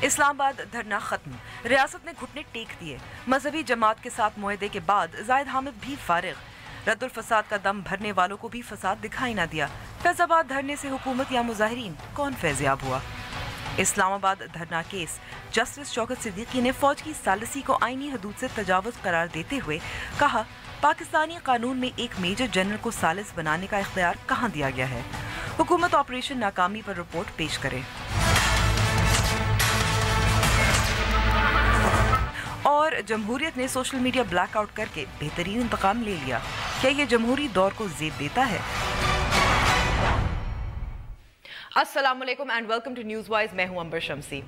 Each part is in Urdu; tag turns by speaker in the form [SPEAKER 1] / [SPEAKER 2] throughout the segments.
[SPEAKER 1] اسلام آباد دھرنا ختم، ریاست نے گھٹنے ٹیک دیے، مذہبی جماعت کے ساتھ معاہدے کے بعد زاہد حامد بھی فارغ، رد الفساد کا دم بھرنے والوں کو بھی فساد دکھائی نہ دیا، فیض آباد دھرنے سے حکومت یا مظاہرین کون فیضیاب ہوا؟ اسلام آباد دھرنا کیس، جسٹس شوکت صدیقی نے فوج کی ثالثی کو آئینی حدود سے تجاوز قرار دیتے ہوئے کہا، پاکستانی قانون میں ایک میجر جنرل کو ثالث بنانے کا اختیار کہاں دیا گیا ہے؟ حکومت آپریشن ناکامی پر رپورٹ پیش کرے۔ اور جمہوریت نے سوشل میڈیا بلیک آؤٹ کر کے بہترین انتقام لے لیا، کیا یہ جمہوری دور کو زیب دیتا ہے؟ السلام علیکم and welcome to news wise, میں ہوں امبر شمسی۔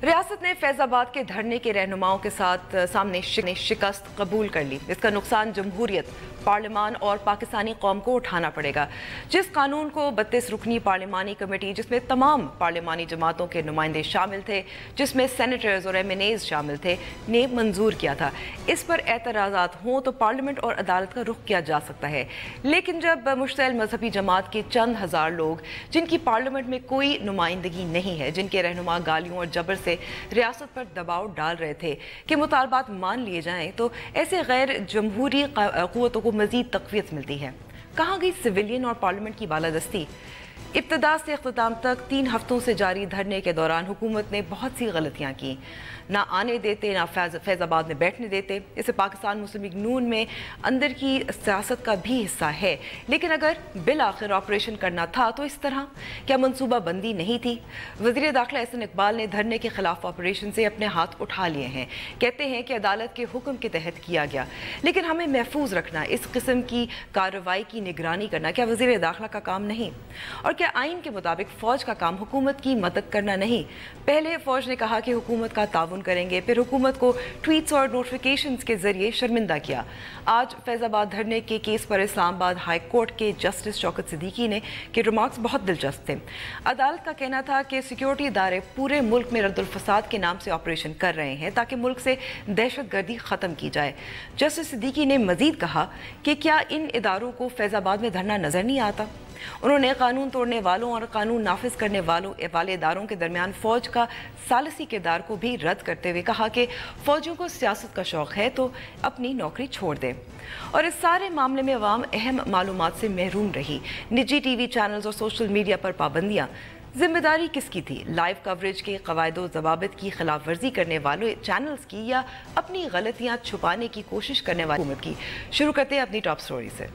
[SPEAKER 1] ریاست نے فیض آباد کے دھرنے کے رہنماؤں کے ساتھ سامنے شکست قبول کر لی۔ اس کا نقصان جمہوریت، پارلیمان اور پاکستانی قوم کو اٹھانا پڑے گا۔ جس قانون کو 32 رکنی پارلیمانی کمیٹی، جس میں تمام پارلیمانی جماعتوں کے نمائندے شامل تھے، جس میں سینیٹرز اور ایم این ایز شامل تھے، نے منظور کیا تھا، اس پر اعتراضات ہوں تو پارلیمنٹ اور عدالت کا رخ کیا جا سکتا ہے۔ لیکن جب مشتعل مذہبی جماعت کے چند ہزار لوگ، جن کی پارلیمنٹ میں کوئی نمائندگی نہیں ہے، جن کے رہنما گالیوں اور جبر سے ریاست پر دباؤ ڈال رہے تھے کہ مطالبات مان لیے جائیں، تو ایسے غیر جمہوری قوتوں کو مزید تقویت ملتی ہے۔ کہاں گئی سویلین اور پارلیمنٹ کی بالادستی؟ ابتدا سے اختتام تک 3 ہفتوں سے جاری دھرنے کے دوران حکومت نے بہت سی غلطیاں کی، نہ آنے دیتے، نہ فیض آباد میں بیٹھنے دیتے۔ اسے پاکستان مسلم لیگ نون میں اندر کی سیاست کا بھی حصہ ہے، لیکن اگر بالآخر آپریشن کرنا تھا تو اس طرح کیا منصوبہ بندی نہیں تھی؟ وزیر داخلہ احسن اقبال نے دھرنے کے خلاف آپریشن سے اپنے ہاتھ اٹھا لیے ہیں، کہتے ہیں کہ عدالت کے حکم کے تحت کیا گیا، لیکن ہمیں محفوظ رکھنا، اس قسم کی کارروائی کی نگرانی کرنا کیا وزیر داخلہ کا کام نہیں؟ اور کیا آئین کے مطابق فوج کا کام حکومت کی مدد کرنا نہیں؟ پہلے فوج نے کہا کہ حکومت کا تعاون کریں گے، پھر حکومت کو ٹویٹس اور نوٹیفیکیشنز کے ذریعے شرمندہ کیا۔ آج فیض آباد دھرنے کے کیس پر اسلام آباد ہائی کورٹ کے جسٹس شوکت صدیقی نے کے ریمارکس بہت دلچسپ تھے۔ عدالت کا کہنا تھا کہ سیکیورٹی ادارے پورے ملک میں رد الفساد کے نام سے آپریشن کر رہے ہیں تاکہ ملک سے دہشت گردی ختم کی جائے۔ جسٹس صدیقی نے مزید کہا کہ کیا ان اداروں کو فیض آباد میں دھرنا نظر نہیں آتا؟ انہوں نے قانون توڑنے والوں اور قانون نافذ کرنے والے اداروں کے درمیان فوج کا ثالثی کردار کو بھی رد کرتے ہوئے کہا کہ فوجیوں کو سیاست کا شوق ہے تو اپنی نوکری چھوڑ دیں۔ اور اس سارے معاملے میں عوام اہم معلومات سے محروم رہی۔ نجی ٹی وی چینلز اور سوشل میڈیا پر پابندیاں، ذمہ داری کس کی تھی؟ لائیو کوریج کے قواعد و ضوابط کی خلاف ورزی کرنے والے چینلز کی یا اپنی غلطیاں چھپانے کی کوشش کرنے والی حکومت کی؟ شروع کرتے ہیں اپنی ٹاپ سٹوری سے۔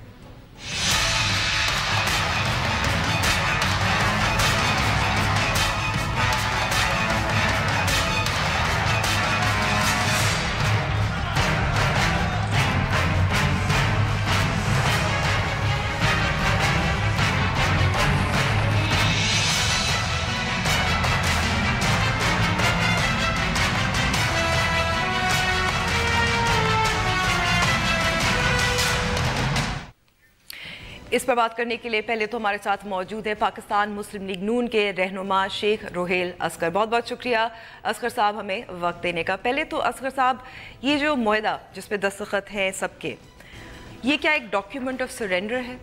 [SPEAKER 1] اس پر بات کرنے کے لیے پہلے تو ہمارے ساتھ موجود ہے پاکستان مسلم لیگ نون کے رہنما شیخ روہیل اصغر۔ بہت بہت شکریہ اصغر صاحب ہمیں وقت دینے کا۔ پہلے تو اصغر صاحب، یہ جو معاہدہ جس پہ دستخط ہیں سب کے، یہ کیا ایک ڈاکیومنٹ آف سرنڈر ہے؟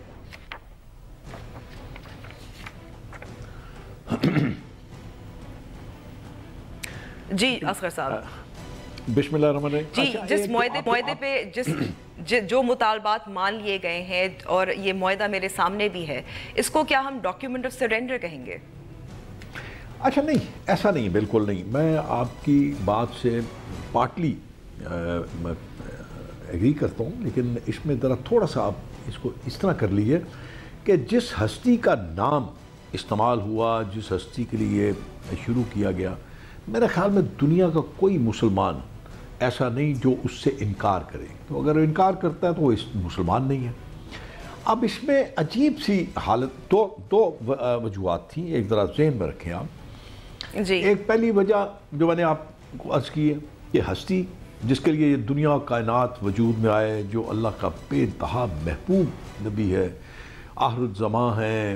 [SPEAKER 1] جی اصغر صاحب۔
[SPEAKER 2] بسم اللہ الرحمن الرحیم۔
[SPEAKER 1] جی، جس معاہدے پہ جو مطالبات مان لیے گئے ہیں اور یہ معاہدہ میرے سامنے بھی ہے، اس کو کیا ہم ڈاکیومنٹ آف سرنڈر کہیں گے؟
[SPEAKER 2] اچھا نہیں، ایسا نہیں، بالکل نہیں۔ میں آپ کی بات سے پارٹلی ایگری کرتا ہوں، لیکن اس میں ذرا تھوڑا سا آپ اس کو اس طرح کر لیجیے کہ جس ہستی کا نام استعمال ہوا، جس ہستی کے لیے شروع کیا گیا، میرے خیال میں دنیا کا کوئی مسلمان ایسا نہیں جو اس سے انکار کرے۔ تو اگر انکار کرتا ہے تو وہ مسلمان نہیں ہے۔ اب اس میں عجیب سی حالت، دو وجوہات تھیں، ایک ذرا ذہن میں رکھیں آپ۔
[SPEAKER 1] جی،
[SPEAKER 2] ایک پہلی وجہ جو میں نے آپ کو عرض کی ہے کہ ہستی جس کے لیے یہ دنیا کائنات وجود میں آئے، جو اللہ کا بے انتہا محبوب نبی ہے، آخر الزماں ہے،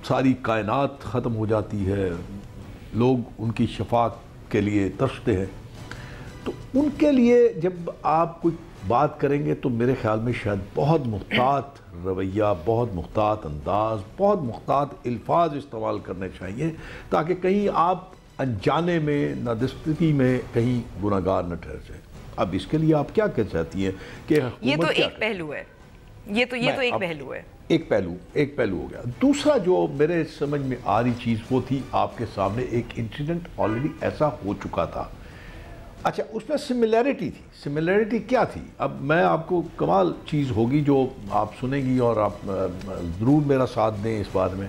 [SPEAKER 2] ساری کائنات ختم ہو جاتی ہے، لوگ ان کی شفاعت کے لیے ترستے ہیں، تو ان کے لیے جب آپ کوئی بات کریں گے تو میرے خیال میں شاید بہت محتاط رویہ، بہت محتاط انداز، بہت محتاط الفاظ استعمال کرنے چاہیے، تاکہ کہیں آپ انجانے میں نادستگی میں کہیں گناہگار نہ ٹھہر جائے۔ اب اس کے لیے آپ کیا کہہ چاہتی ہیں کہ
[SPEAKER 1] یہ تو ایک پہلو ہے، یہ تو ایک پہلو ہے، ایک
[SPEAKER 2] پہلو ہو گیا۔ دوسرا جو میرے سمجھ میں آ رہی چیز وہ تھی آپ کے سامنے ایک انسیڈنٹ آلریڈی ایسا ہو چکا تھا۔ اچھا اس میں سملیرٹی تھی، سملیرٹی کیا تھی؟ اب میں آپ کو کمال چیز ہوگی جو آپ سنیں گی اور آپ ضرور میرا ساتھ دیں اس بات میں۔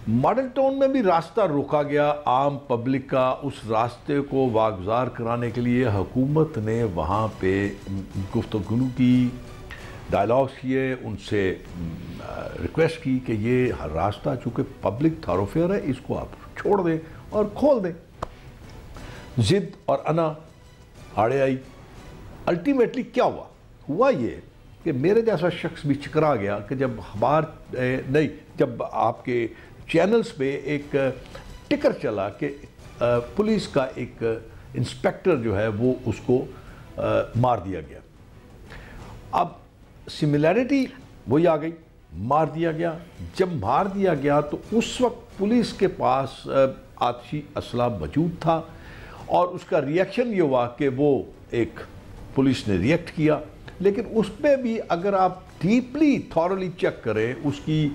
[SPEAKER 2] ماڈل ٹاؤن میں بھی راستہ روکا گیا عام پبلک کا، اس راستے کو واگزار کرانے کے لیے حکومت نے وہاں پہ گفتگو کی، ڈائلاگز کیے، ان سے ریکویسٹ کی کہ یہ راستہ چونکہ پبلک تھاروفیئر ہے اس کو آپ چھوڑ دیں اور کھول دیں۔ ضد اور انا آڑے آئی۔ الٹیمیٹلی کیا ہوا یہ کہ میرے جیسا شخص بھی چکرا گیا کہ جب آپ کے چینلز پہ ایک ٹکر چلا کہ پولیس کا ایک انسپیکٹر جو ہے وہ اس کو مار دیا گیا۔ اب سملیرٹی وہی آ گئی، مار دیا گیا۔ جب مار دیا گیا تو اس وقت پولیس کے پاس آتشی اسلحہ موجود تھا اور اس کا ریئیکشن یہ ہوا کہ وہ ایک پولیس نے ریئیکٹ کیا، لیکن اس پہ بھی اگر آپ ڈیپلی تھورلی چیک کریں، اس کی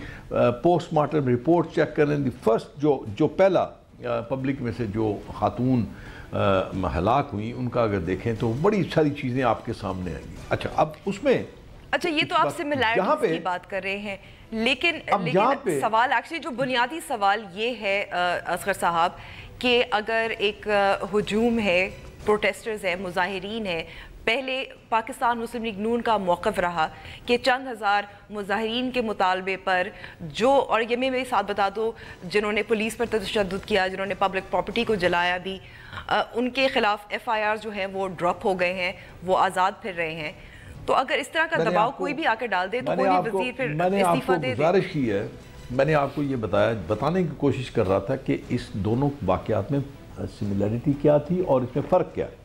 [SPEAKER 2] پوسٹ مارٹم رپورٹ چیک کریں، فرسٹ جو پہلا پبلک میں سے جو خاتون ہلاک ہوئی ان کا اگر دیکھیں تو بڑی ساری چیزیں آپ کے سامنے آئیں گی۔ اچھا اب اس میں
[SPEAKER 1] یہ تو آپ سملیرٹیز کی بات کر رہے ہیں، لیکن سوال ایکچولی جو بنیادی سوال یہ ہے اصغر صاحب کہ اگر ایک ہجوم ہے، پروٹیسٹرز ہیں، مظاہرین ہیں، پہلے پاکستان مسلم لیگ نون کا موقف رہا کہ چند ہزار مظاہرین کے مطالبے پر اور یہ میں میرے ساتھ بتا دو جنہوں نے پولیس پر تشدد کیا، جنہوں نے پبلک پراپرٹی کو جلایا بھی، ان کے خلاف ایف آئی آر جو ہیں وہ ڈراپ ہو گئے ہیں، وہ آزاد پھر رہے ہیں۔ تو اگر اس طرح کا دباؤ کوئی بھی آ کے ڈال دے تو کوئی بھی وزیر پھر استعفیٰ دے دے۔
[SPEAKER 2] گزارش کی ہے، میں نے آپ کو یہ بتانے کی کوشش کر رہا تھا کہ اس دونوں واقعات میں سملیرٹی کیا تھی اور اس میں فرق کیا ہے۔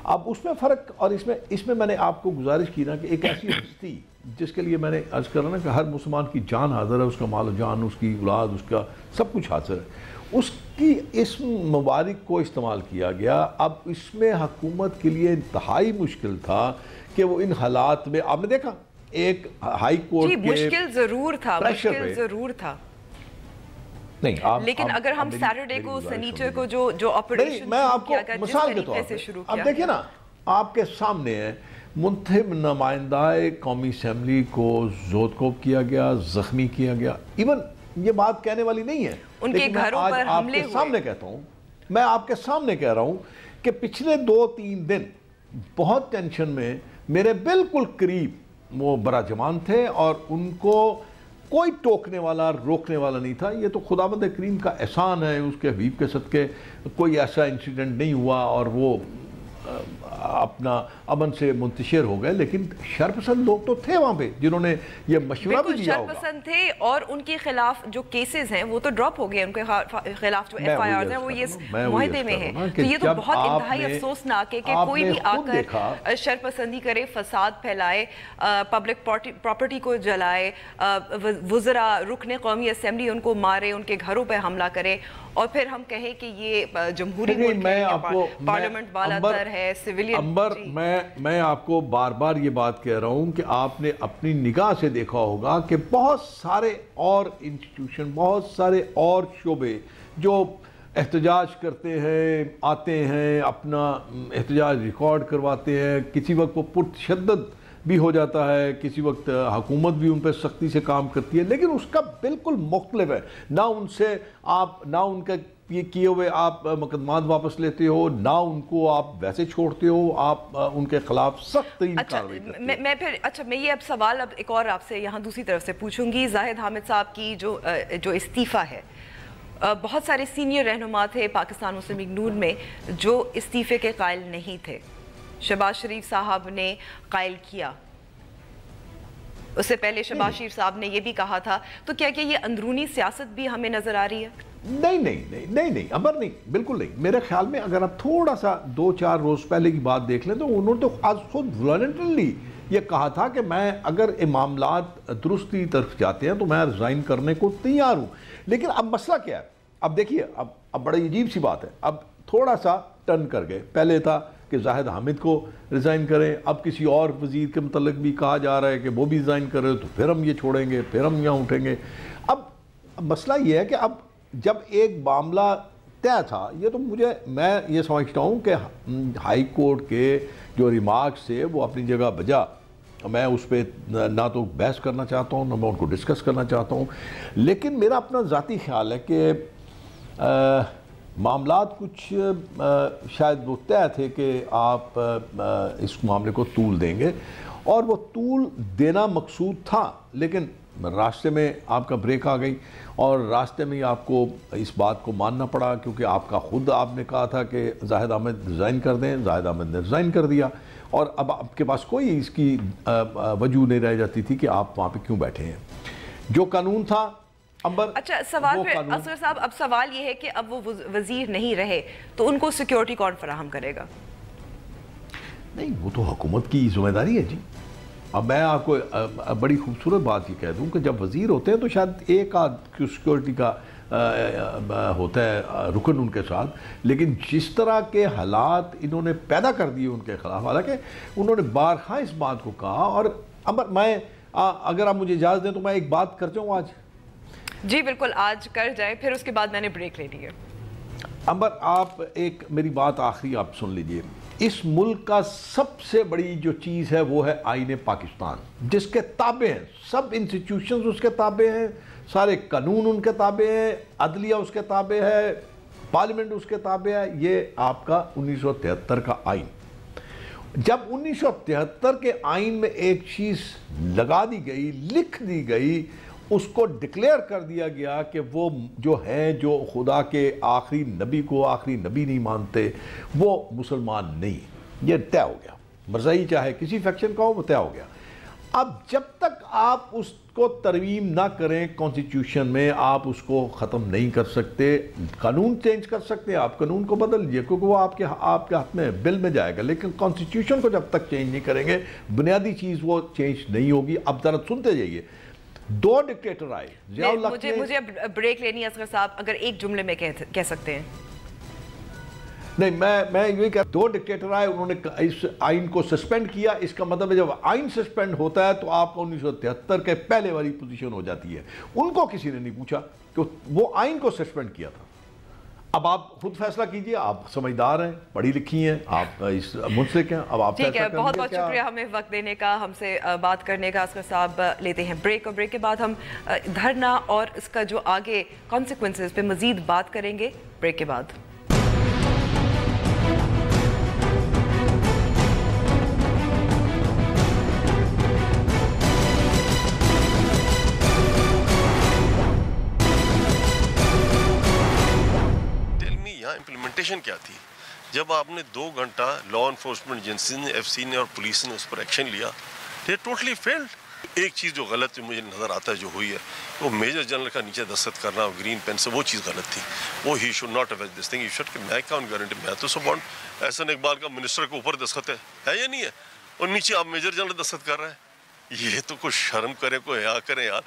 [SPEAKER 2] اب اس میں فرق اور اس میں نے آپ کو گزارش کی نا کہ ایک ایسی ہستی جس کے لیے میں نے عرض کر رہا نا کہ ہر مسلمان کی جان حاضر ہے، اس کا مال و جان، اس کی اولاد، اس کا سب کچھ حاضر ہے، اس کی اسم مبارک کو استعمال کیا گیا۔ اب اس میں حکومت کے لیے انتہائی مشکل تھا کہ وہ ان حالات میں آپ نے دیکھا ایک ہائی کورٹ کے
[SPEAKER 1] مشکل ضرور تھا نہیں، لیکن اگر ہم سیٹرڈے کو سنیچر کو جو آپریشن
[SPEAKER 2] میں آپ کو مثال کے طور پہ اب دیکھیں نا آپ کے سامنے ہے منتخب نمائندہ قومی اسمبلی کو زودکوب کیا گیا، زخمی کیا گیا، ایون یہ بات کہنے والی نہیں ہے،
[SPEAKER 1] ان کے گھروں پر حملے ہوئے۔
[SPEAKER 2] سامنے کہتا ہوں، میں آپ کے سامنے کہہ رہا ہوں کہ پچھلے 2-3 دن بہت ٹینشن میں میرے بالکل قریب وہ براجمان تھے اور ان کو کوئی ٹوکنے والا روکنے والا نہیں تھا۔ یہ تو خداوند کریم کا احسان ہے، اس کے حبیب کے صدقے کوئی ایسا انسیڈنٹ نہیں ہوا اور وہ اپنا امن سے منتشر ہو گئے، لیکن شرپسند لوگ تو تھے وہاں پہ جنہوں نے یہ مشورہ بھی دیا ہوگا۔
[SPEAKER 1] شرپسند تھے اور ان کے خلاف جو کیسز ہیں وہ تو ڈراپ ہو گئے، ان کے خلاف جو ایف آئی آرز ہیں وہ یہ معاہدے میں ہیں۔ تو یہ تو بہت انتہائی افسوسناک ہے کہ کوئی بھی آ کر شرپسندی کرے، فساد پھیلائے، پبلک پراپرٹی کو جلائے، وزراء رکن قومی اسمبلی ان کو مارے، ان کے گھروں پہ حملہ کرے، اور پھر ہم کہیں کہ یہ جمہوری ملک ہے، پارلیمنٹ بالاتر ہے، سویلین۔
[SPEAKER 2] میں آپ کو بار بار یہ بات کہہ رہا ہوں کہ آپ نے اپنی نگاہ سے دیکھا ہوگا کہ بہت سارے اور انسٹیٹیوشن، بہت سارے اور شعبے جو احتجاج کرتے ہیں، آتے ہیں، اپنا احتجاج ریکارڈ کرواتے ہیں، کسی وقت وہ پرتشدد بھی ہو جاتا ہے، کسی وقت حکومت بھی ان پہ سختی سے کام کرتی ہے، لیکن اس کا بالکل مختلف ہے۔ نہ ان سے آپ نہ ان کا یہ کیے ہوئے آپ مقدمات واپس لیتے ہو، نہ ان کو آپ ویسے چھوڑتے ہو، آپ ان کے خلاف سخت ترین کارروائی کرتے ہو۔
[SPEAKER 1] میں یہ اب سوال ایک اور آپ سے یہاں دوسری طرف سے پوچھوں گی۔ زاہد حامد صاحب کی جو استعفیٰ ہے، بہت سارے سینئر رہنما تھے پاکستان مسلم لیگ نون میں جو استعفے کے قائل نہیں تھے، شہباز شریف صاحب نے قائل کیا، اس سے پہلے شہباز شریف صاحب نے یہ بھی کہا تھا، تو کیا یہ اندرونی سیاست بھی ہمیں نظر آ رہی ہے؟
[SPEAKER 2] نہیں امر نہیں، بالکل نہیں۔ میرے خیال میں اگر آپ تھوڑا سا 2-4 روز پہلے کی بات دیکھ لیں تو انہوں نے تو آج خود والنٹرلی یہ کہا تھا کہ میں اگر معاملات درستی طرف جاتے ہیں تو میں ریزائن کرنے کو تیار ہوں۔ لیکن اب مسئلہ کیا ہے اب دیکھیے اب بڑی عجیب سی بات ہے، اب تھوڑا سا ٹرن کر گئے. پہلے تھا کہ زاہد حامد کو ریزائن کریں، اب کسی اور وزیر کے متعلق بھی کہا جا رہا ہے کہ وہ بھی ریزائن کرے تو پھر ہم یہ چھوڑیں گے، پھر ہم یہاں اٹھیں گے. اب مسئلہ یہ ہے کہ اب جب ایک معاملہ طے تھا، یہ تو میں یہ سمجھتا ہوں کہ ہائی کورٹ کے جو ریمارکس تھے وہ اپنی جگہ بجا. میں اس پہ نہ تو بحث کرنا چاہتا ہوں، نہ میں ان کو ڈسکس کرنا چاہتا ہوں، لیکن میرا اپنا ذاتی خیال ہے کہ معاملات کچھ شاید وہ طے تھے کہ آپ اس معاملے کو طول دیں گے، اور وہ طول دینا مقصود تھا، لیکن راستے میں آپ کا بریک آ گئی، اور راستے میں ہی آپ کو اس بات کو ماننا پڑا، کیونکہ آپ کا خود آپ نے کہا تھا کہ زاہد احمد ریزائن کر دیں. زاہد احمد نے ریزائن کر دیا، اور اب آپ کے پاس کوئی اس کی وجہ نہیں رہ جاتی تھی کہ آپ وہاں پہ کیوں بیٹھے ہیں. جو قانون تھا امبر،
[SPEAKER 1] اچھا سوال پھر اصغر صاحب، اب سوال یہ ہے کہ اب وہ وزیر نہیں رہے تو ان کو سیکیورٹی کون فراہم کرے گا؟
[SPEAKER 2] نہیں، وہ تو حکومت کی ذمہ داری ہے جی. اب میں آپ کو بڑی خوبصورت بات یہ کہہ دوں کہ جب وزیر ہوتے ہیں تو شاید ایک آدھ سیکیورٹی کا ہوتا ہے رکن ان کے ساتھ، لیکن جس طرح کے حالات انہوں نے پیدا کر دیے ان کے خلاف، حالانکہ انہوں نے بارہا اس بات کو کہا. اور امبر، میں اگر آپ مجھے اجازت دیں تو میں ایک بات کر جاؤں آج.
[SPEAKER 1] جی بالکل، آج کر جائیں، پھر اس کے بعد میں نے بریک لے لی ہے.
[SPEAKER 2] امبر، آپ ایک میری بات آخری آپ سن لیجئے. اس ملک کا سب سے بڑی جو چیز ہے وہ ہے آئین پاکستان، جس کے تابع ہیں سب انسٹیٹیوشنز، اس کے تابع ہیں سارے قانون، ان کے تابع ہیں عدلیہ، اس کے تابع ہے پارلیمنٹ، اس کے تابع ہے. یہ آپ کا 1973 کا آئین. جب 1973 کے آئین میں ایک چیز لگا دی گئی، لکھ دی گئی، اس کو ڈکلیئر کر دیا گیا کہ وہ جو ہیں جو خدا کے آخری نبی کو آخری نبی نہیں مانتے وہ مسلمان نہیں. یہ طے ہو گیا، مرزائی چاہے کسی فیکشن کا ہو، وہ طے ہو گیا. اب جب تک آپ اس کو ترمیم نہ کریں کانسٹیٹیوشن میں، آپ اس کو ختم نہیں کر سکتے. قانون چینج کر سکتے ہیں، آپ قانون کو بدل لیجیے کیونکہ وہ آپ کے ہاتھ میں بل میں جائے گا، لیکن کانسٹیٹیوشن کو جب تک چینج نہیں کریں گے بنیادی چیز وہ چینج نہیں ہوگی. اب ذرا سنتے جائیے. 2 ڈکٹیٹر آئے.
[SPEAKER 1] مجھے بریک لینی ہے اصغر صاحب، اگر ایک جملے میں کہہ سکتے ہیں.
[SPEAKER 2] نہیں، میں یہ کہ 2 ڈکٹیٹر آئے، انہوں نے اس آئین کو سسپینڈ کیا. اس کا مطلب ہے جب آئین سسپینڈ ہوتا ہے تو آپ کو 1973 کے پہلے والی پوزیشن ہو جاتی ہے. ان کو کسی نے نہیں پوچھا کہ وہ آئین کو سسپینڈ کیا تھا. اب آپ خود فیصلہ کیجئے، آپ سمجھدار ہیں، پڑھی لکھی ہیں، آپ اس منسلک ہیں. اب آپ
[SPEAKER 1] ٹھیک ہے، بہت بہت شکریہ ہمیں وقت دینے کا، ہم سے بات کرنے کا. اصغر صاحب لیتے ہیں بریک، اور بریک کے بعد ہم دھرنا اور اس کا جو آگے کانسیکوینسز پہ مزید بات کریں گے. بریک کے بعد
[SPEAKER 3] امپلیمنٹیشن کیا تھی؟ جب آپ نے 2 گھنٹہ لا انفورسمنٹ ایجنسی نے، ایف سی نے اور پولیس نے اس پر ایکشن لیا، they totally failed. ایک چیز جو غلط مجھے نظر آتا ہے جو ہوئی ہے، وہ میجر جنرل کا نیچے دستخط کرنا گرین پین سے، وہ چیز غلط تھی. وہ he should not have this thing. He should کہ میں کون گارنٹی، میں تو سبارڈ احسن اقبال کا منسٹر کے اوپر دستخط ہے یا نہیں ہے، اور نیچے آپ میجر جنرل دستخط کر رہے ہیں. یہ تو کچھ شرم کرے، کوئی حیا کریں یار.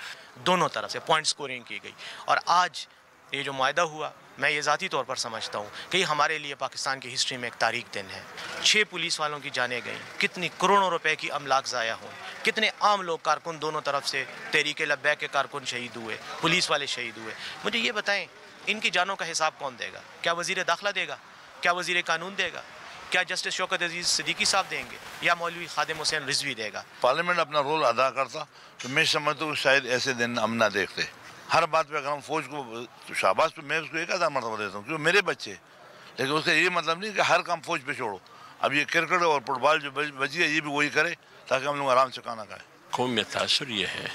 [SPEAKER 4] دونوں طرف سے پوائنٹ سکورنگ کی گئی، اور آج یہ جو معاہدہ ہوا، میں یہ ذاتی طور پر سمجھتا ہوں کہ یہ ہمارے لیے پاکستان کی ہسٹری میں ایک تاریخ دن ہے. 6 پولیس والوں کی جانیں گئیں، کتنی کروڑوں روپے کی املاک ضائع ہوئیں، کتنے عام لوگ کارکن دونوں طرف سے، تحریک لبیک کے کارکن شہید ہوئے، پولیس والے شہید ہوئے. مجھے یہ بتائیں، ان کی جانوں کا حساب کون دے گا؟ کیا وزیر داخلہ دے گا؟ کیا وزیر قانون دے گا؟ کیا جسٹس شوکت عزیز صدیقی صاحب دیں گے، یا مولوی خادم حسین رضوی دے گا؟
[SPEAKER 5] پارلیمنٹ اپنا رول ادا کرتا تو میں سمجھتا ہوں شاید ایسے دن ہم نہ دیکھتے. ہر بات پہ اگر ہم فوج کو شاباش پہ، میں اس کو 1000 مرتبہ دیتا ہوں کیونکہ میرے بچے، لیکن اس کا یہ مطلب نہیں کہ ہر کام فوج پہ چھوڑو. اب یہ کرکٹ اور فٹ بال جو بچی ہے یہ بھی وہی کرے تاکہ ہم لوگ آرام سے کھانا کھائیں.
[SPEAKER 6] قوم میں تاثر یہ ہے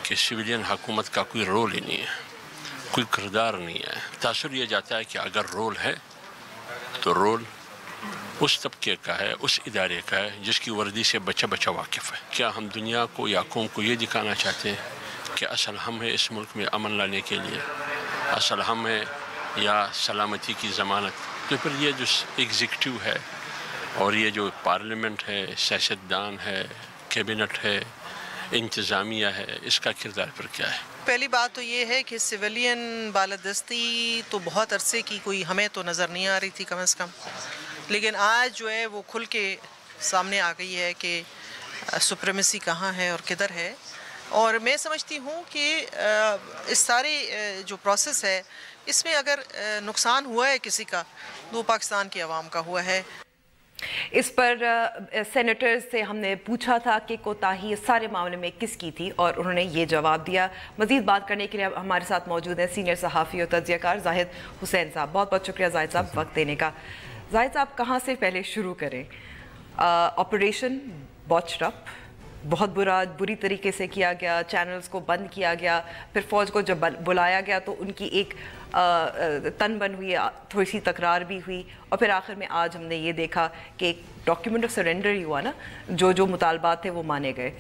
[SPEAKER 6] کہ سویلین حکومت کا کوئی رول ہی نہیں ہے، کوئی کردار نہیں ہے. تاثر یہ جاتا ہے کہ اگر رول ہے تو رول اس طبقے کا ہے، اس ادارے کا ہے جس کی وردی سے بچہ بچہ واقف ہے. کیا ہم دنیا کو یا قوم کو یہ دکھانا چاہتے ہیں کہ اصل ہم ہیں اس ملک میں امن لانے کے لیے، اصل ہم ہیں یا سلامتی کی ضمانت؟ تو پھر یہ جو ایگزیکٹو ہے اور یہ جو پارلیمنٹ ہے، سیاستدان ہے، کیبنٹ ہے، انتظامیہ ہے، اس کا کردار پھر کیا ہے؟
[SPEAKER 7] پہلی بات تو یہ ہے کہ سویلین بالادستی تو بہت عرصے کی کوئی ہمیں تو نظر نہیں آ رہی تھی کم از کم، لیکن آج جو ہے وہ کھل کے سامنے آ گئی ہے کہ سپریمیسی کہاں ہے اور کدھر ہے. اور میں سمجھتی ہوں کہ اس سارے جو پروسیس ہے اس میں اگر نقصان ہوا ہے کسی کا تو وہ پاکستان کی عوام کا ہوا ہے.
[SPEAKER 1] اس پر سینیٹرز سے ہم نے پوچھا تھا کہ کوتاہی اس سارے معاملے میں کس کی تھی اور انہوں نے یہ جواب دیا. مزید بات کرنے کے لیے ہمارے ساتھ موجود ہیں سینئر صحافی اور تجزیہ کار زاہد حسین صاحب. بہت بہت شکریہ زاہد صاحب وقت دینے کا. زاہد صاحب کہاں سے پہلے شروع کریں؟ آپریشن بوچڈ اپ بہت بری طریقے سے کیا گیا، چینلز کو بند کیا گیا، پھر فوج کو جب بلایا گیا تو ان کی ایک تن بن ہوئی، تھوڑی سی تکرار بھی ہوئی، اور پھر آخر میں آج ہم نے یہ دیکھا کہ ایک ڈاکیومنٹ آف سرنڈر ہی ہوا نا، جو مطالبات تھے وہ مانے گئے.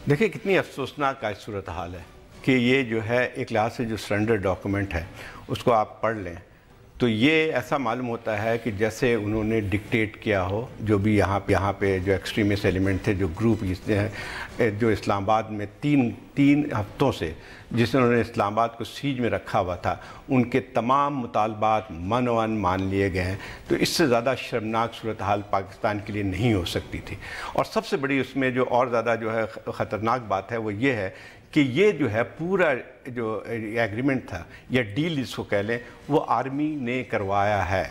[SPEAKER 8] دیکھیں کتنی افسوسناک آج صورتحال ہے کہ یہ جو ہے ایک لحاظ سے جو سرنڈر ڈاکیومنٹ ہے اس کو آپ پڑھ لیں تو یہ ایسا معلوم ہوتا ہے کہ جیسے انہوں نے ڈکٹیٹ کیا ہو. جو بھی یہاں پہ جو ایکسٹریمسٹ ایلیمنٹ تھے، جو گروپ جو اسلام آباد میں تین ہفتوں سے انہوں نے اسلام آباد کو سیج میں رکھا ہوا تھا، ان کے تمام مطالبات مان لیے گئے ہیں. تو اس سے زیادہ شرمناک صورتحال پاکستان کے لیے نہیں ہو سکتی تھی. اور سب سے بڑی اس میں جو اور زیادہ جو ہے خطرناک بات ہے وہ یہ ہے کہ یہ جو ہے پورا جو ایگریمنٹ تھا یا ڈیل جس کو کہہ لیں وہ آرمی نے کروایا ہے.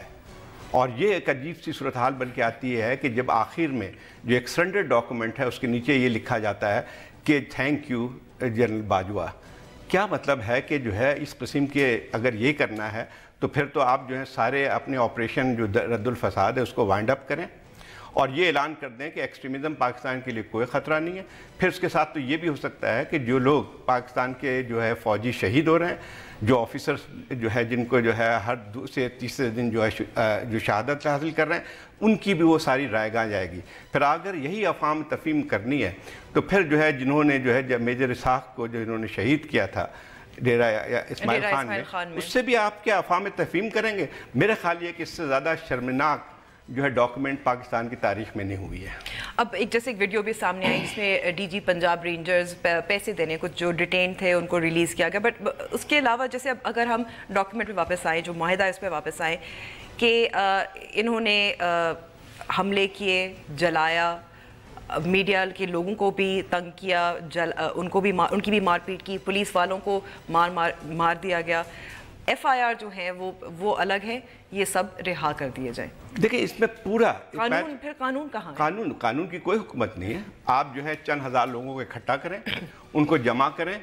[SPEAKER 8] اور یہ ایک عجیب سی صورتحال بن کے آتی ہے کہ جب آخر میں جو ایک سرنڈر ڈاکیومنٹ ہے اس کے نیچے یہ لکھا جاتا ہے کہ تھینک یو جنرل باجوہ. کیا مطلب ہے کہ جو ہے اس قسم کے اگر یہ کرنا ہے تو پھر تو آپ جو ہے سارے اپنے آپریشن جو رد الفساد ہے اس کو وائنڈ اپ کریں اور یہ اعلان کر دیں کہ ایکسٹریمزم پاکستان کے لیے کوئی خطرہ نہیں ہے. پھر اس کے ساتھ تو یہ بھی ہو سکتا ہے کہ جو لوگ پاکستان کے جو ہے فوجی شہید ہو رہے ہیں، جو آفیسرز جو ہے جن کو جو ہے ہر دوسرے تیسرے دن جو ہے جو شہادت حاصل کر رہے ہیں، ان کی بھی وہ ساری رائے گاہ جائے گی. پھر اگر یہی افہام تفہیم کرنی ہے تو پھر جو ہے جنہوں نے جو ہے جب میجر اسحاق کو جو انہوں نے شہید کیا تھا ڈیرہ اسماعیل خان میں، اس سے بھی آپ کیا افہام تفہیم کریں گے؟ میرے خیال یہ کہ اس سے زیادہ شرمناک جو ہے ڈاکیومنٹ پاکستان کی تاریخ میں نہیں ہوئی ہے.
[SPEAKER 1] اب ایک ویڈیو بھی سامنے آئی جس میں ڈی جی پنجاب رینجرز پیسے دینے کچھ جو ڈیٹین تھے ان کو ریلیز کیا گیا. بٹ اس کے علاوہ جیسے اب اگر ہم ڈاکیومنٹ پہ واپس آئیں، جو معاہدہ اس پہ واپس آئیں کہ انہوں نے حملے کیے، جلایا، میڈیا کے لوگوں کو بھی تنگ کیا، ان کی بھی مار پیٹ کی، پولیس والوں کو مار دیا گیا، ایف آئی آر جو ہیں وہ الگ ہے، یہ سب رہا کر دیے جائیں.
[SPEAKER 8] دیکھیں اس میں پورا
[SPEAKER 1] قانون کہاں ہے؟
[SPEAKER 8] قانون کی کوئی حکومت نہیں ہے. آپ جو ہے چند ہزار لوگوں کو اکٹھا کریں، ان کو جمع کریں،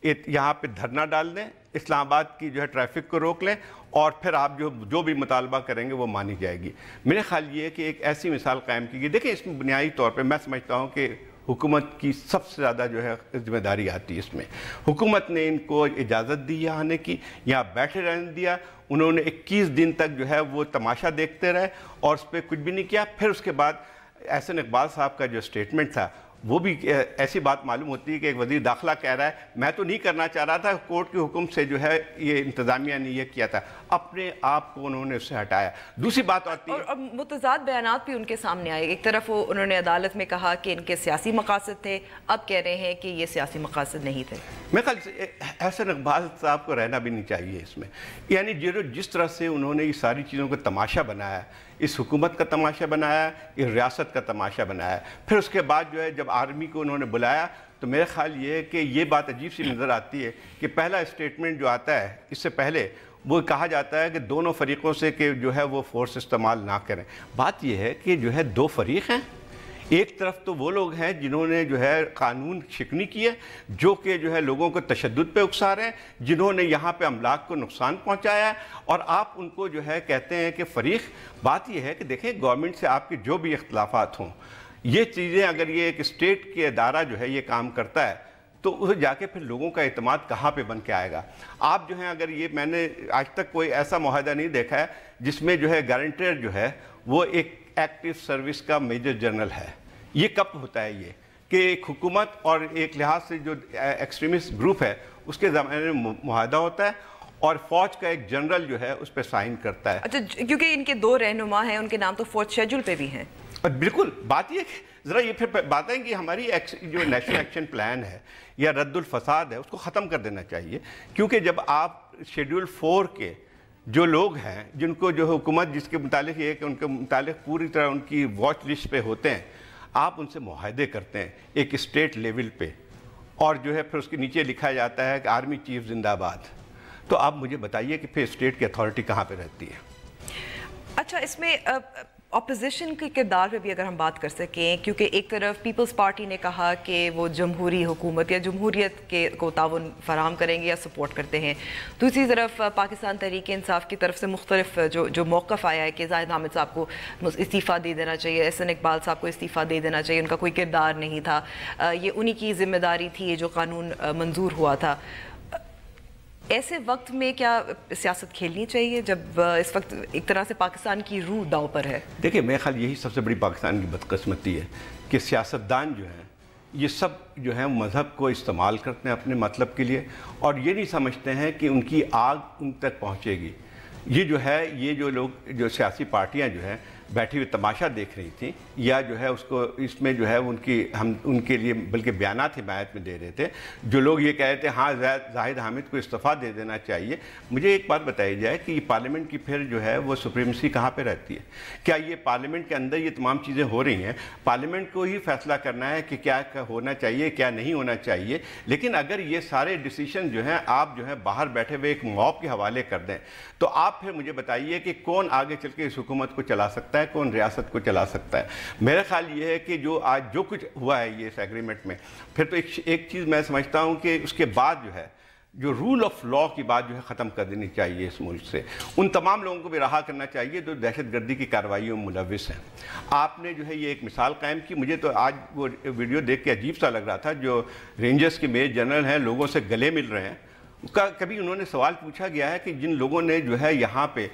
[SPEAKER 8] یہاں پہ دھرنا ڈال دیں، اسلام آباد کی جو ہے ٹریفک کو روک لیں اور پھر آپ جو بھی مطالبہ کریں گے وہ مانی جائے گی. میرے خیال یہ ہے کہ ایک ایسی مثال قائم کی گئی. دیکھیں اس میں بنیادی طور پہ میں سمجھتا ہوں کہ حکومت کی سب سے زیادہ جو ہے ذمہ داری آتی ہے اس میں. حکومت نے ان کو اجازت دی یہاں آنے کی، یہاں بیٹھے رہنے دیا. انہوں نے 21 دن تک جو ہے وہ تماشا دیکھتے رہے اور اس پہ کچھ بھی نہیں کیا. پھر اس کے بعد احسن اقبال صاحب کا جو سٹیٹمنٹ تھا وہ بھی ایسی بات معلوم ہوتی ہے کہ ایک وزیر داخلہ کہہ رہا ہے میں تو نہیں کرنا چاہ رہا تھا، کورٹ کے حکم سے جو ہے یہ انتظامیہ نے یہ کیا تھا. اپنے آپ کو انہوں نے اس سے ہٹایا. دوسری بات آتی ہے
[SPEAKER 1] اور متضاد بیانات بھی ان کے سامنے آئے. ایک طرف انہوں نے عدالت میں کہا کہ ان کے سیاسی مقاصد تھے، اب کہہ رہے ہیں کہ یہ سیاسی مقاصد نہیں تھے.
[SPEAKER 8] میرے خیال سے احسن اقبال صاحب کو رہنا بھی نہیں چاہیے اس میں. یعنی جس طرح سے انہوں نے یہ ساری چیزوں کو تماشا بنایا، اس حکومت کا تماشا بنایا، اس ریاست کا تماشا بنایا. پھر اس کے بعد جو ہے جب آرمی کو انہوں نے بلایا تو میرا خیال یہ ہے کہ یہ بات عجیب سی نظر آتی ہے کہ پہلا اسٹیٹمنٹ جو آتا ہے اس سے پہلے وہ کہا جاتا ہے کہ دونوں فریقوں سے کہ جو ہے وہ فورس استعمال نہ کریں. بات یہ ہے کہ جو ہے دو فریق ہیں. ایک طرف تو وہ لوگ ہیں جنہوں نے جو ہے قانون شکنی کی ہے، جو کہ جو ہے لوگوں کو تشدد پہ اکسا رہے ہیں، جنہوں نے یہاں پہ املاک کو نقصان پہنچایا ہے، اور آپ ان کو جو ہے کہتے ہیں کہ فریق. بات یہ ہے کہ دیکھیں گورنمنٹ سے آپ کے جو بھی اختلافات ہوں، یہ چیزیں اگر یہ ایک اسٹیٹ کے ادارہ جو ہے یہ کام کرتا ہے تو اسے جا کے پھر لوگوں کا اعتماد کہاں پہ بن کے آئے گا. آپ جو ہیں اگر یہ میں نے آج تک کوئی ایسا معاہدہ نہیں دیکھا ہے جس میں جو ہے گارنٹر جو ہے وہ ایک ایکٹیو سروس کا میجر جنرل ہے. یہ کب ہوتا ہے یہ کہ ایک حکومت اور ایک لحاظ سے جو ایکسٹریمسٹ گروپ ہے اس کے زمانے میں معاہدہ ہوتا ہے اور فوج کا ایک جنرل جو ہے اس پہ سائن کرتا ہے.
[SPEAKER 1] اچھا، کیونکہ ان کے دو رہنما ہیں، ان کے نام تو فورتھ شیڈول پہ بھی ہیں.
[SPEAKER 8] اور بالکل بات یہ ذرا یہ پھر بات ہے کہ ہماری جو نیشنل ایکشن پلان ہے یا رد الفساد ہے اس کو ختم کر دینا چاہیے، کیونکہ جب آپ شیڈول 4 کے جو لوگ ہیں جن کو جو حکومت جس کے متعلق یہ ہے کہ ان کے متعلق پوری طرح ان کی واچ لسٹ پہ ہوتے ہیں، آپ ان سے معاہدے کرتے ہیں ایک اسٹیٹ لیول پہ، اور جو ہے پھر اس کے نیچے لکھا جاتا ہے کہ آرمی چیف زندہ باد، تو آپ مجھے بتائیے کہ پھر اسٹیٹ کی اتھارٹی کہاں پہ رہتی ہے؟
[SPEAKER 1] اچھا، اس میں اپوزیشن کے کردار پہ بھی اگر ہم بات کر سکیں، کیونکہ ایک طرف پیپلز پارٹی نے کہا کہ وہ جمہوری حکومت یا جمہوریت کو تعاون فراہم کریں گے یا سپورٹ کرتے ہیں، دوسری طرف پاکستان تحریک انصاف کی طرف سے مختلف جو موقف آیا ہے کہ زاہد حامد صاحب کو استعفیٰ دے دینا چاہیے، احسن اقبال صاحب کو استعفیٰ دے دینا چاہیے، ان کا کوئی کردار نہیں تھا، یہ انہی کی ذمہ داری تھی یہ جو قانون منظور ہوا تھا۔ ایسے وقت میں کیا سیاست کھیلنی چاہیے جب اس وقت ایک طرح سے پاکستان کی روح داؤ پر ہے؟
[SPEAKER 8] دیکھیں میرے خیال یہی سب سے بڑی پاکستان کی بدقسمتی ہے کہ سیاستدان جو ہیں یہ سب جو ہیں مذہب کو استعمال کرتے ہیں اپنے مطلب کے لیے، اور یہ نہیں سمجھتے ہیں کہ ان کی آگ ان تک پہنچے گی۔ یہ جو ہے یہ جو لوگ جو سیاسی پارٹیاں جو ہیں بیٹھی ہوئی تماشا دیکھ رہی تھیں، یا جو ہے اس میں جو ہے ہم ان کے لیے بلکہ بیانات حمایت میں دے رہے تھے، جو لوگ یہ کہہ رہے تھے ہاں زاہد حامد کو استعفیٰ دے دینا چاہیے۔ مجھے ایک بات بتائی جائے کہ یہ پارلیمنٹ کی پھر جو ہے وہ سپریمیسی کہاں پہ رہتی ہے؟ کیا یہ پارلیمنٹ کے اندر یہ تمام چیزیں ہو رہی ہیں؟ پارلیمنٹ کو ہی فیصلہ کرنا ہے کہ کیا ہونا چاہیے کیا نہیں ہونا چاہیے، لیکن اگر یہ سارے ڈیسیشن جو ہیں آپ جو ہے باہر بیٹھے ہوئے ایک موب کے حوالے کر دیں، تو آپ پھر مجھے بتائیے کہ کون آگے چل کے اس حکومت کو چلا سکتا ہے، کون ریاست کو چلا سکتا ہے؟ میرا خیال یہ ہے کہ جو آج جو کچھ ہوا ہے یہ اس ایگریمنٹ میں، پھر تو ایک چیز میں سمجھتا ہوں کہ اس کے بعد جو ہے جو رول آف لا کی بات جو ہے ختم کر دینی چاہیے اس ملک سے، ان تمام لوگوں کو بھی رہا کرنا چاہیے جو دہشت گردی کی کارروائیوں میں ملوث ہیں۔ آپ نے جو ہے یہ ایک مثال قائم کی، مجھے تو آج وہ ویڈیو دیکھ کے عجیب سا لگ رہا تھا، جو رینجرز کے میجر جنرل ہیں لوگوں سے گلے مل رہے ہیں، کبھی انہوں نے سوال پوچھا گیا ہے کہ جن لوگوں نے جو ہے یہاں پہ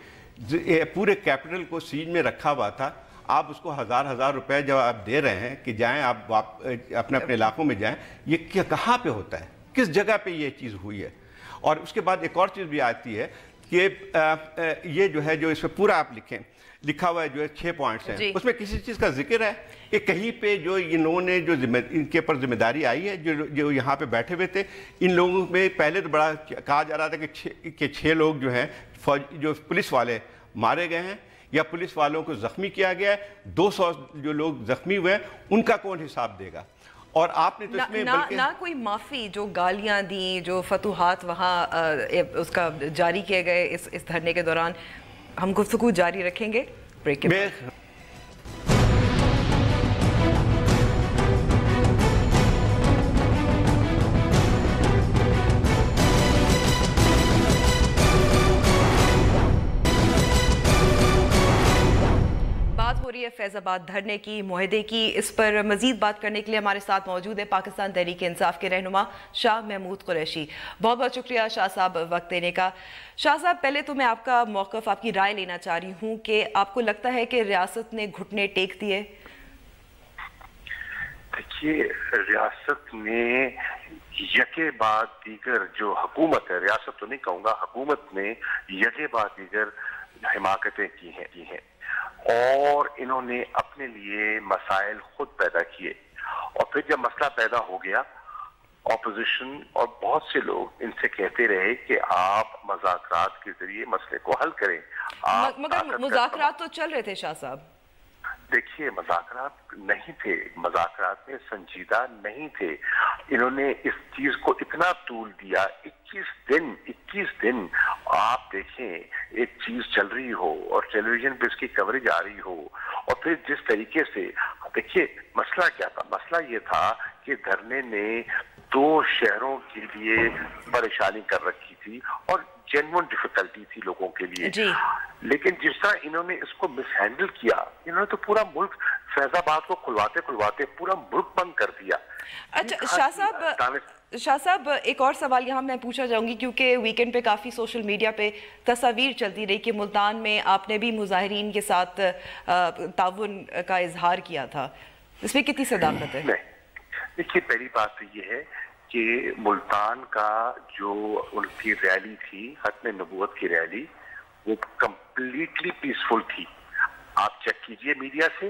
[SPEAKER 8] پورے کیپٹل کو سیج میں رکھا ہوا تھا، آپ اس کو ہزار روپے جب آپ دے رہے ہیں کہ جائیں آپ اپنے علاقوں میں جائیں، یہ کہاں پہ ہوتا ہے؟ کس جگہ پہ یہ چیز ہوئی ہے؟ اور اس کے بعد ایک اور چیز بھی آتی ہے کہ یہ جو ہے جو اس پہ پورا آپ لکھا ہوا ہے جو ہے 6 پوائنٹس ہیں، اس میں کسی چیز کا ذکر ہے کہ کہیں پہ جو انہوں نے جو ان کے پر ذمہ داری آئی ہے جو یہاں پہ بیٹھے ہوئے تھے، ان لوگوں میں پہلے تو بڑا کہا جا رہا تھا کہ 6 لوگ جو ہیں جو پولیس والے مارے گئے ہیں یا پولیس والوں کو زخمی کیا گیا ہے، 200 جو لوگ زخمی ہوئے ہیں ان کا کون حساب دے گا؟ اور آپ نے تو اس میں
[SPEAKER 1] نہ کوئی معافی، جو گالیاں دیں، جو فتوحات وہاں اس کا جاری کیے گئے اس دھرنے کے دوران۔ ہم گفتگو جاری رکھیں گے بریک کے بعد۔ ہو رہی ہے فیض آباد دھرنے کی، معاہدے کی، اس پر مزید بات کرنے کے لیے ہمارے ساتھ موجود ہے پاکستان تحریک انصاف کے رہنما شاہ محمود قریشی۔ بہت بہت شکریہ شاہ صاحب وقت دینے کا۔ شاہ صاحب، پہلے تو میں آپ کا موقف، آپ کی رائے لینا چاہ رہی ہوں کہ آپ کو لگتا ہے کہ ریاست نے گھٹنے ٹیک دیے؟
[SPEAKER 9] دیکھیے، ریاست نے یکے بعد دیگر جو حکومت ہے، ریاست تو نہیں کہوں گا، حکومت نے یکے بعد دیگر حماقتیں کی ہیں اور انہوں نے اپنے لیے مسائل خود پیدا کیے، اور پھر جب مسئلہ پیدا ہو گیا، اپوزیشن اور بہت سے لوگ ان سے کہتے رہے کہ آپ مذاکرات کے ذریعے مسئلے کو حل کریں۔
[SPEAKER 1] مگر مذاکرات تو چل رہے تھے شاہ صاحب۔
[SPEAKER 9] دیکھیے، مذاکرات نہیں تھے، مذاکرات میں سنجیدہ نہیں تھے۔ انہوں نے اس چیز کو اتنا طول دیا، 21 دن آپ دیکھیں ایک چیز چل رہی ہو اور ٹیلی ویژن پہ اس کی کوریج آ رہی ہو، اور پھر جس طریقے سے دیکھیے مسئلہ کیا تھا، مسئلہ یہ تھا کہ دھرنے نے 2 شہروں کے لیے پریشانی کر رکھی تھی اور جینوئن ڈیفیکلٹی تھی لوگوں کے لیے، لیکن جس طرح انہوں نے اس کو مس ہینڈل کیا، انہوں نے تو پورا ملک، فیض آباد کو کھلواتے پورا ملک بند کر دیا۔
[SPEAKER 1] اچھا شاہ صاحب ایک اور سوال یہاں میں پوچھا جاؤں گی، کیونکہ ویکنڈ پہ کافی سوشل میڈیا پہ تصاویر چلتی رہی کہ ملتان میں آپ نے بھی مظاہرین کے ساتھ تعاون کا اظہار کیا تھا، اس میں کتنی صداقت ہے؟
[SPEAKER 9] دیکھیے، پہلی بات تو یہ ہے کہ ملتان کا جو ان کی ریلی تھی، ختم نبوت کی ریلی، وہ کمپلیٹلی پیسفل تھی۔ آپ چیک کیجئے میڈیا سے،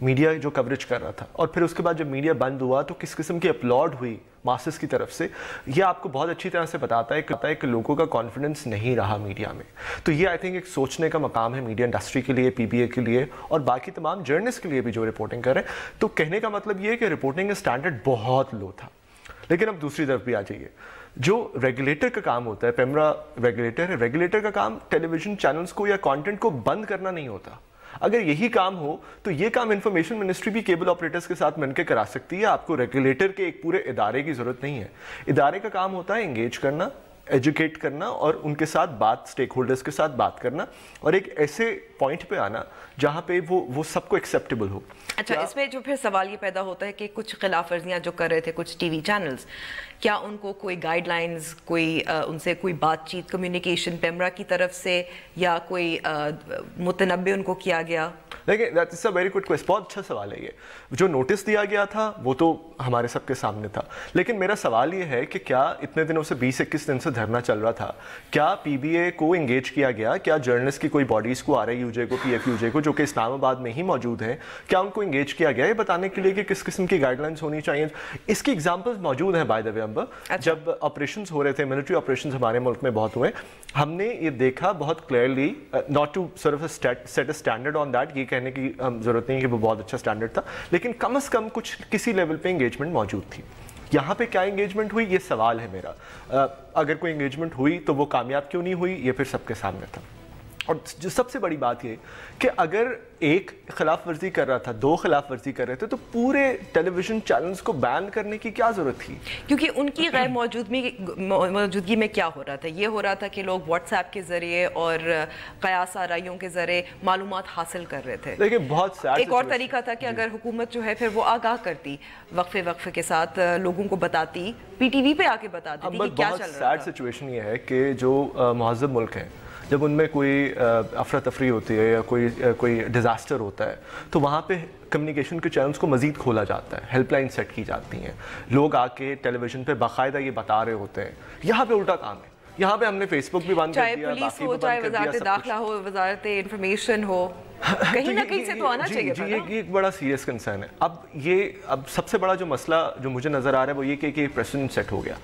[SPEAKER 10] میڈیا جو کوریج کر رہا تھا، اور پھر اس کے بعد جب میڈیا بند ہوا تو کس قسم کی اپلوڈ ہوئی ماسز کی طرف سے، یہ آپ کو بہت اچھی طرح سے بتاتا ہے کہ لوگوں کا کانفیڈنس نہیں رہا میڈیا میں. تو یہ آئی تھنک ایک سوچنے کا مقام ہے میڈیا انڈسٹری کے لیے، پی بی اے کے لیے، اور باقی تمام جرنلسٹ کے لیے بھی جو رپورٹنگ کر رہے ہیں. تو کہنے کا مطلب یہ ہے کہ رپورٹنگ کا اسٹینڈرڈ بہت لو تھا. لیکن اب دوسری طرف بھی آ جائیے، جو ریگولیٹر کا کام ہوتا ہے، پیمرا ریگولیٹر ہے، ریگولیٹر کا کام ٹیلی ویژن چینلز کو یا کانٹینٹ کو بند کرنا نہیں ہوتا. اگر یہی کام ہو تو یہ کام انفارمیشن منسٹری بھی کیبل آپریٹرز کے ساتھ مل کے کرا سکتی ہے. آپ کو ریگولیٹر کے ایک پورے ادارے کی ضرورت نہیں ہے. ادارے کا کام ہوتا ہے انگیج کرنا، ایجوکیٹ کرنا، اور ان کے ساتھ بات، سٹیک ہولڈرز کے ساتھ بات کرنا، اور ایک ایسے پوائنٹ پہ آنا جہاں پہ وہ سب کو ایکسیپٹیبل ہو.
[SPEAKER 1] اچھا، اس میں جو پھر سوال یہ پیدا ہوتا ہے کہ کچھ خلاف ورزیاں جو کر رہے تھے کچھ ٹی وی چینلز، کیا ان کو کوئی گائیڈ لائنز، کوئی ان سے کوئی بات چیت، کمیونیکیشن پیمرا کی طرف سے یا کوئی متنبع ان کو کیا گیا؟
[SPEAKER 10] دیکھیں، that is a very good question, بہت اچھا سوال ہے. یہ جو نوٹس دیا گیا تھا وہ تو ہمارے سب کے سامنے تھا، لیکن میرا سوال یہ ہے کہ کیا اتنے دنوں سے 20-21 دن سے دھرنا چل رہا تھا، کیا پی بی اے کو انگیج کیا گیا؟ کیا جرنلسٹ کی کوئی باڈیز کو، آر آئی یو جے کو، پی ایف یو جے کو، جو کہ اسلام آباد میں ہی موجود ہیں، کیا ان کو انگیج کیا گیا یہ بتانے کے لیے کہ کس قسم کی گائیڈ لائنس ہونی چاہیے؟ اس کی ایگزامپلز موجود ہیں بائی دا وے. جب آپریشنز ہو رہے تھے، ملٹری آپریشنز ہمارے ملک میں بہت ہوئے، ہم نے یہ دیکھا بہت clearly, not to serve set a standard on that, یہ کہنے کی ضرورت نہیں کہ وہ بہت اچھا اسٹینڈرڈ تھا، لیکن کم از کم کچھ کسی لیول پہ انگیجمنٹ موجود تھی. یہاں پہ کیا انگیجمنٹ ہوئی یہ سوال ہے میرا. اگر کوئی انگیجمنٹ ہوئی تو وہ کامیاب کیوں نہیں ہوئی، یہ پھر سب کے سامنے تھا. اور جو سب سے بڑی بات یہ کہ اگر ایک خلاف ورزی کر رہا تھا، 2 خلاف ورزی کر رہے تھے، تو پورے ٹیلی ویژن چینلز کو بین کرنے کی کیا ضرورت تھی؟
[SPEAKER 1] کیونکہ ان کی غیر موجودگی میں کیا ہو رہا تھا؟ یہ ہو رہا تھا کہ لوگ واٹس ایپ کے ذریعے اور قیاس آرائیوں کے ذریعے معلومات حاصل کر رہے تھے.
[SPEAKER 10] لیکن بہت
[SPEAKER 1] ایک اور طریقہ تھا کہ اگر حکومت جو ہے پھر وہ آگاہ کرتی، وقفے کے ساتھ لوگوں کو بتاتی، پی ٹی وی پہ آ کے بتاتی کہ کیا چل رہا تھا.
[SPEAKER 10] بہت سیڈ سچویشن یہ ہے کہ جو مہذب ملک ہیں، جب ان میں کوئی افراتفری ہوتی ہے یا کوئی ڈیزاسٹر ہوتا ہے تو وہاں پہ کمیونیکیشن کے چینلز کو مزید کھولا جاتا ہے، ہیلپ لائن سیٹ کی جاتی ہیں، لوگ آ کے ٹیلی ویژن پہ باقاعدہ یہ بتا رہے ہوتے ہیں. یہاں پہ الٹا کام ہے. یہاں پہ ہم نے فیس بک بھی بند کر دیا،
[SPEAKER 1] چاہے پولیس ہو، چاہے وزارت داخلہ ہو، وزارت انفارمیشن ہو، کہیں نہ کہیں سے تو آنا چاہیے.
[SPEAKER 10] جی یہ ایک بڑا سیریس کنسرن ہے. اب سب سے بڑا جو مسئلہ جو مجھے نظر آ رہا ہے وہ یہ کہ ایک پریسیڈنٹ سیٹ ہو گیا،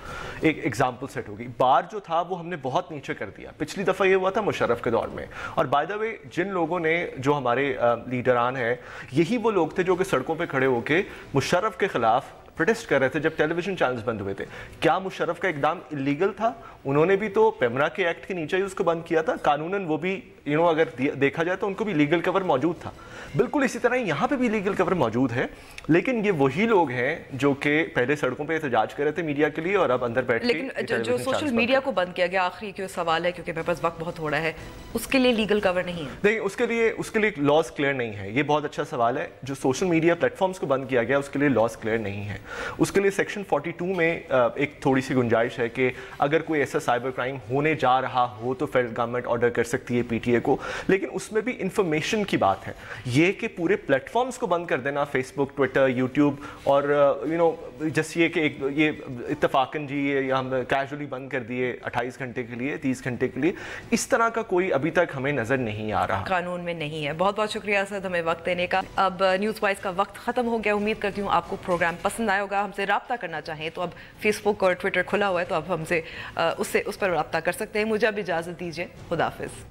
[SPEAKER 10] ایک ایگزامپل سیٹ ہو گئی. بار جو تھا وہ ہم نے بہت نیچے کر دیا. پچھلی دفعہ یہ ہوا تھا مشرف کے دور میں. اور بائی دا وے جن لوگوں نے، جو ہمارے لیڈران ہیں، یہی وہ لوگ تھے جو کہ سڑکوں پہ کھڑے ہو کے مشرف کے خلاف پروٹیسٹ کر رہے تھے جب ٹیلی ویژن چینلز بند ہوئے تھے. کیا مشرف کا اقدام اللیگل تھا؟ انہوں نے بھی تو پیمرا کے ایکٹ کے نیچے ہی اس کو بند کیا تھا. قانوناً وہ بھی اگر دیکھا جائے تو ان کو بھی لیگل کور موجود تھا. بالکل اسی طرح یہاں پہ بھی لیگل کور موجود ہے، لیکن یہ وہی لوگ ہیں جو کہ پہلے سڑکوں پہ احتجاج کر رہے تھے میڈیا کے لیے اور اب اندر بیٹھ کے.
[SPEAKER 1] لیکن جو سوشل میڈیا کو بند کیا گیا، آخری جو سوال ہے کیونکہ میرے پاس وقت بہت تھوڑا ہے، اس کے لیے لیگل کور نہیں ہے؟
[SPEAKER 10] نہیں، اس کے لیے لاز کلیئر نہیں ہے. یہ بہت اچھا سوال ہے. جو سوشل میڈیا پلیٹ فارمز کو بند کیا گیا اس کے لیے لاز کلیئر نہیں ہے. اس کے لیے سیکشن 42 میں ایک تھوڑی سی گنجائش ہے کہ اگر کوئی ایسا سائبر کرائم ہونے جا رہا ہو تو فیڈرل گورنمنٹ آرڈر کر سکتی ہے پی ٹی اے کو. لیکن اس میں بھی انفارمیشن کی بات ہے. یہ کہ پورے پلیٹ فارمز کو بند کر دینا، فیس بک، ٹویٹر، یوٹیوب، اور جس یہ کہ یہ اتفاقاً جی یہ ہم کیجولی بند کر دیے 28 گھنٹے کے لیے، 30 گھنٹے کے لیے، اس طرح کا کوئی ابھی تک ہمیں نظر نہیں آ رہا،
[SPEAKER 1] قانون میں نہیں ہے. بہت بہت شکریہ اسد ہمیں وقت دینے کا. اب نیوز وائز کا وقت ختم ہو گیا. امید کرتی ہوں آپ کو پروگرام پسند آیا ہوگا. ہم سے رابطہ کرنا چاہیں تو اب فیس بک اور ٹویٹر کھلا ہوا ہے، تو اب ہم سے اس پر رابطہ کر سکتے ہیں. مجھے اب اجازت دیجیے. خدا حافظ.